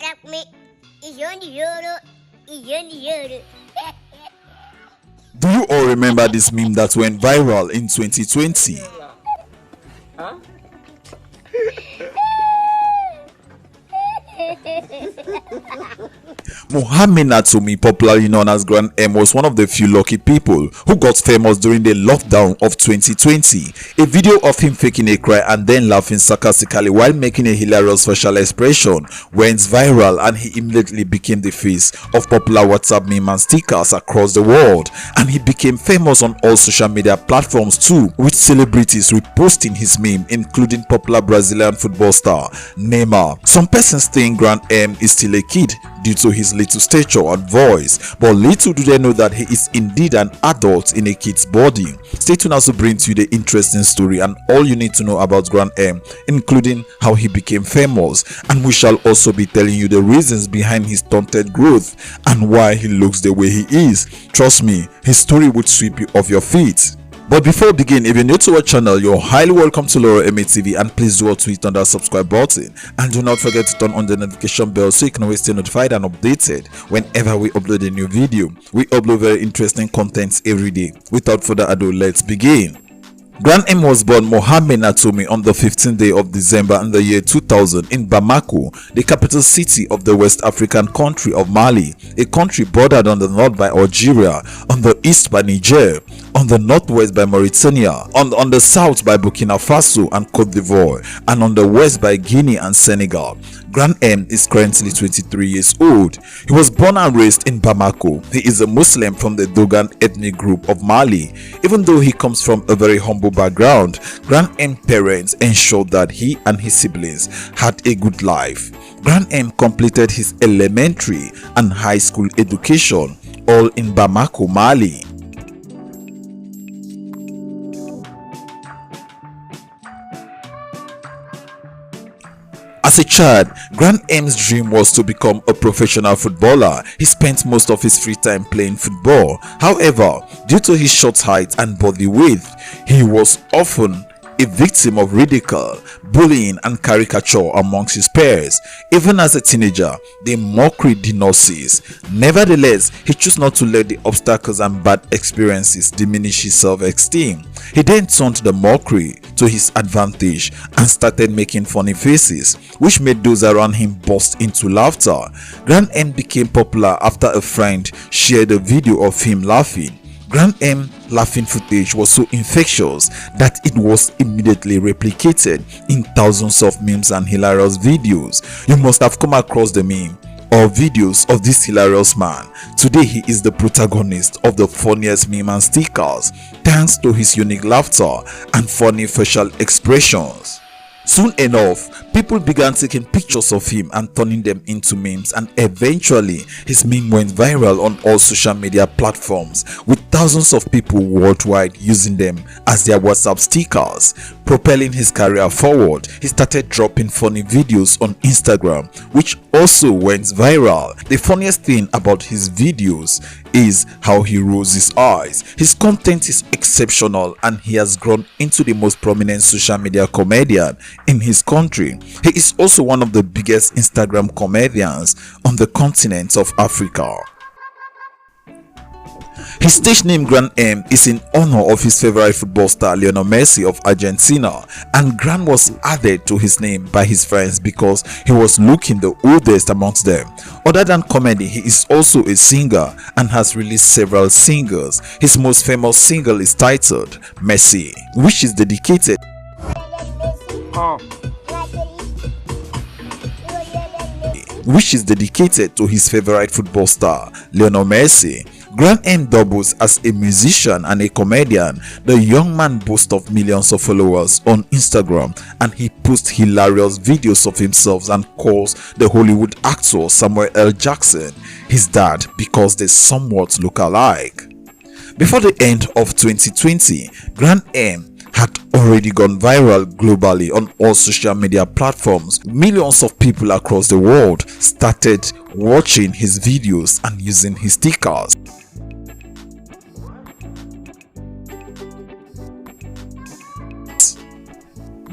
rock me. It's on the euro. Do you all remember this meme that went viral in 2020? Huh? Mohamed Nantoume, popularly known as Grand M, was one of the few lucky people who got famous during the lockdown of 2020. A video of him faking a cry and then laughing sarcastically while making a hilarious facial expression went viral, and he immediately became the face of popular WhatsApp meme and stickers across the world. And he became famous on all social media platforms too, with celebrities reposting his meme, including popular Brazilian football star Neymar. Some persons think Grand M is still a kid due to his little stature and voice, but little do they know that he is indeed an adult in a kid's body. Stay tuned as we bring to you the interesting story and all you need to know about Grand M, including how he became famous, and we shall also be telling you the reasons behind his stunted growth and why he looks the way he is. Trust me, his story would sweep you off your feet. But before we begin, if you're new to our channel, you're highly welcome to Loro MA TV, and please do tweet on that subscribe button, and do not forget to turn on the notification bell so you can always stay notified and updated whenever we upload a new video. We upload very interesting contents every day. Without further ado, let's begin. Grand M was born Mohamed Nantoume on the 15th day of December in the year 2000 in Bamako, the capital city of the West African country of Mali, a country bordered on the north by Algeria, on the east by Niger, on the northwest by Mauritania, on the south by Burkina Faso and Côte d'Ivoire, and on the west by Guinea and Senegal. Grand M is currently 23 years old. He was born and raised in Bamako. He is a Muslim from the Dogan Ethnic group of Mali. Even though he comes from a very humble background, Grand M's parents ensured that he and his siblings had a good life. Grand M completed his elementary and high school education all in Bamako, Mali. As a child, Grand M's dream was to become a professional footballer. He spent most of his free time playing football. However, due to his short height and body weight, he was often a victim of ridicule, bullying and caricature amongst his peers. Even as a teenager, the mockery did not cease. Nevertheless, he chose not to let the obstacles and bad experiences diminish his self-esteem. He then turned the mockery to his advantage and started making funny faces, which made those around him burst into laughter. Grand M became popular after a friend shared a video of him laughing. Grand M's laughing footage was so infectious that it was immediately replicated in thousands of memes and hilarious videos. You must have come across the meme or videos of this hilarious man. Today he is the protagonist of the funniest meme and stickers thanks to his unique laughter and funny facial expressions. Soon enough, people began taking pictures of him and turning them into memes, and eventually his meme went viral on all social media platforms, with thousands of people worldwide using them as their WhatsApp stickers. Propelling his career forward, he started dropping funny videos on Instagram, which also went viral. The funniest thing about his videos is how he rolls his eyes. His content is exceptional, and he has grown into the most prominent social media comedian in his country. He is also one of the biggest Instagram comedians on the continent of Africa. His stage name Grand M is in honor of his favorite football star Lionel Messi of Argentina, and Grand was added to his name by his friends because he was looking the oldest amongst them. Other than comedy, he is also a singer and has released several singles. His most famous single is titled Messi, which is dedicated to his favorite football star Lionel Messi. Grand M doubles as a musician and a comedian. The young man boasts of millions of followers on Instagram, and he posts hilarious videos of himself and calls the Hollywood actor Samuel L. Jackson his dad because they somewhat look alike. Before the end of 2020, Grand M had already gone viral globally on all social media platforms. Millions of people across the world started watching his videos and using his stickers.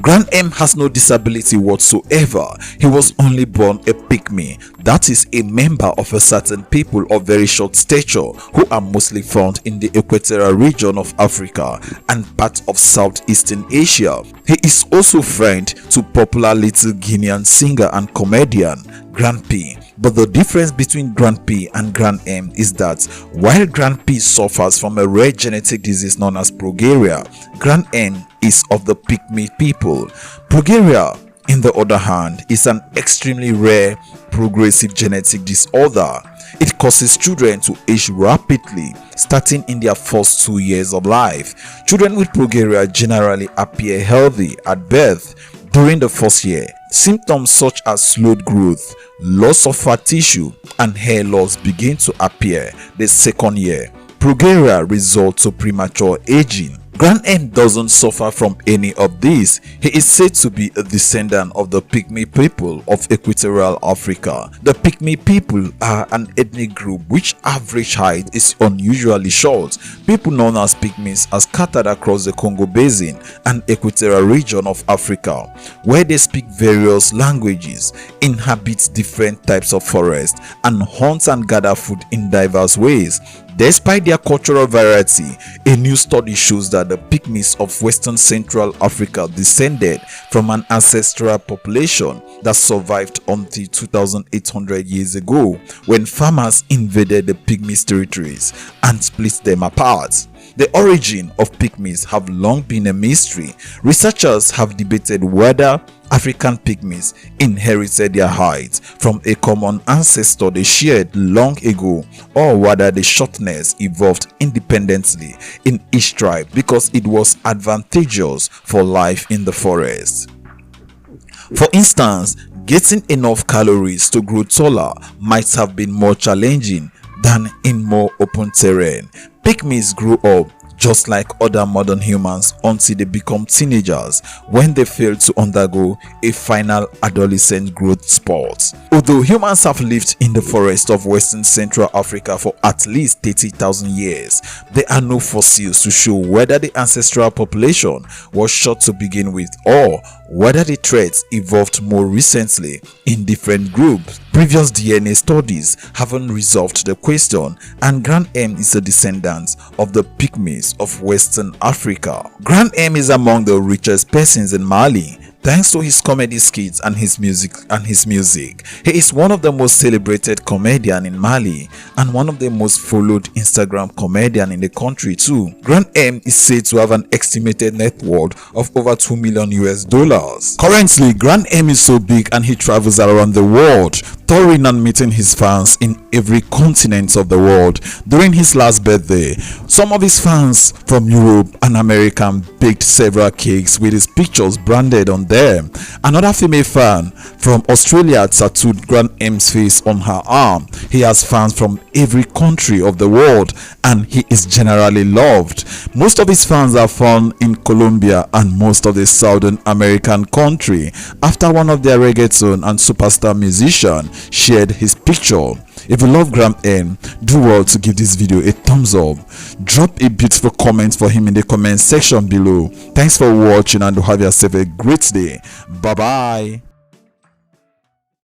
Grand M has no disability whatsoever. He was only born a pygmy, that is a member of a certain people of very short stature who are mostly found in the equatorial region of Africa and part of Southeastern Asia. He is also friend to popular little Guinean singer and comedian Grand P. But the difference between Grand P and Grand M is that while Grand P suffers from a rare genetic disease known as progeria, Grand M is of the pygmy people. Progeria, in the other hand, is an extremely rare progressive genetic disorder. It causes children to age rapidly, starting in their first 2 years of life. Children with progeria generally appear healthy at birth. During the first year, symptoms such as slowed growth, loss of fat tissue, and hair loss begin to appear. The second year, progeria results to premature aging. Grand M doesn't suffer from any of these. He is said to be a descendant of the pygmy people of equatorial Africa. The pygmy people are an ethnic group which average height is unusually short. People known as pygmies are scattered across the Congo Basin and equatorial region of Africa, where they speak various languages, inhabit different types of forests, and hunt and gather food in diverse ways. Despite their cultural variety, a new study shows that the pygmies of Western Central Africa descended from an ancestral population that survived until 2,800 years ago, when farmers invaded the pygmies territories and split them apart. The origin of pygmies have long been a mystery. Researchers have debated whether African pygmies inherited their height from a common ancestor they shared long ago, or whether the shortness evolved independently in each tribe because it was advantageous for life in the forest. For instance, getting enough calories to grow taller might have been more challenging than in more open terrain. Pygmies grew up just like other modern humans until they become teenagers, when they fail to undergo a final adolescent growth spurt. Although humans have lived in the forest of Western Central Africa for at least 30,000 years, there are no fossils to show whether the ancestral population was short to begin with or whether the traits evolved more recently in different groups. Previous DNA studies haven't resolved the question, and Grand M is a descendant of the pygmies of Western Africa. Grand M is among the richest persons in Mali, thanks to his comedy skits and his music. He is one of the most celebrated comedians in Mali and one of the most followed Instagram comedians in the country too. Grand M is said to have an estimated net worth of over $2 million US. Currently, Grand M is so big and he travels around the world, touring and meeting his fans in every continent of the world. During his last birthday, some of his fans from Europe and America baked several cakes with his pictures branded on them. Another female fan from Australia tattooed Grand M's face on her arm. He has fans from every country of the world and he is generally loved. Most of his fans are found in Colombia and most of the Southern American country, after one of their reggaeton and superstar musician shared his picture. If you love Grand M, do well to give this video a thumbs up. Drop a beautiful comment for him in the comment section below. Thanks for watching and have yourself a great day. Bye bye.